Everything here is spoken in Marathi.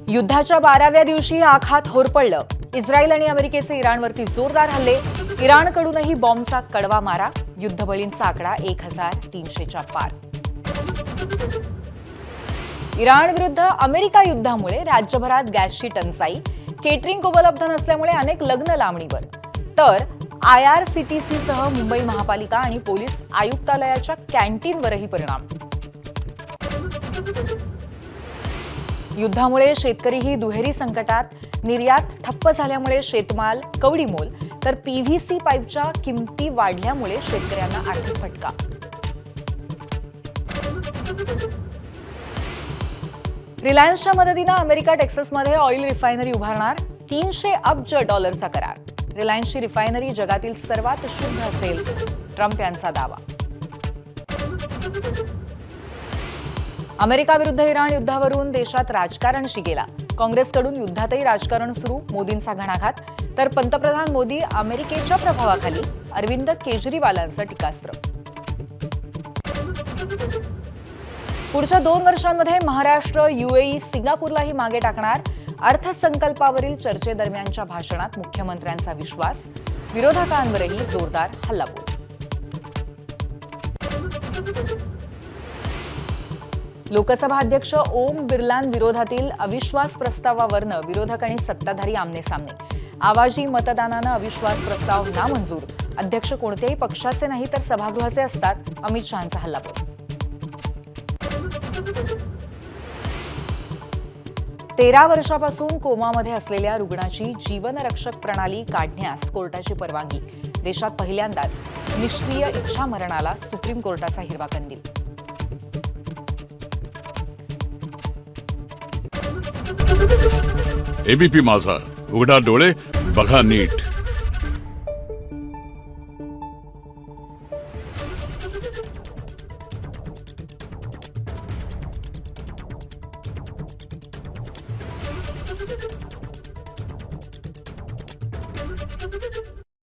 युद्धाच्या 12व्या दिवशी आखात होरपळलं. इस्रायल आणि अमेरिकेचे इराणवरती जोरदार हल्ले. इराणकडूनही बॉम्बचा कडवा मारा. युद्धबळींचा आकडा 1300च्या पार. इराण विरुद्ध अमेरिका युद्धामुळे राज्यभरात गॅसची टंचाई. केटरिंग उपलब्ध नसल्यामुळे अनेक लग्न लांबणीवर. तर IRCTCसह मुंबई महापालिका आणि पोलीस आयुक्तालयाच्या कॅन्टीनवरही परिणाम. युद्धामुळे शेतकरीही दुहेरी संकटात. निर्यात ठप्प झाल्यामुळे शेतमाल कवडीमोल, तर PVC पाईपच्या किमती वाढल्यामुळे शेतकऱ्यांना आर्थिक फटका. रिलायन्सच्या मदतीनं अमेरिका टेक्सासमध्ये ऑइल रिफायनरी उभारणार. $300 अब्ज करार. रिलायन्सची रिफायनरी जगातील सर्वात शुद्ध असेल, ट्रम्प यांचा दावा. अमेरिका विरुद्ध इराण युद्धावरून देशात राजकारण शिगेला. काँग्रेसकडून युद्धातही राजकारण सुरू. मोदींचा घणाघात. तर पंतप्रधान मोदी अमेरिकेच्या प्रभावाखाली. अरविंद केजरीवालांचं टीकास्त्र. पुढच्या 2 वर्षांमध्ये महाराष्ट्र, UAE, सिंगापूरलाही मागे टाकणार. अर्थसंकल्पावरील चर्चेदरम्यानच्या भाषणात मुख्यमंत्र्यांचा विश्वास. विरोधकांवरही जोरदार हल्लाबोल. लोकसभा अध्यक्ष ओम बिर्लांविरोधातील अविश्वास प्रस्तावावरनं विरोधक आणि सत्ताधारी आमनेसामने. आवाजी मतदानानं अविश्वास प्रस्ताव नामंजूर. अध्यक्ष कोणत्याही पक्षाचे नाही तर सभागृहाचे असतात. अमित शहांचा हल्लाबोल. 13 वर्षापासून कोमामध्ये असलेल्या रुग्णाची जीवनरक्षक प्रणाली काढण्यास कोर्टाची परवानगी. देशात पहिल्यांदाच निष्क्रिय इच्छामरणाला सुप्रीम कोर्टाचा हिरवा कंदील. ABP माझा, उघडा डोळे बघा नीट.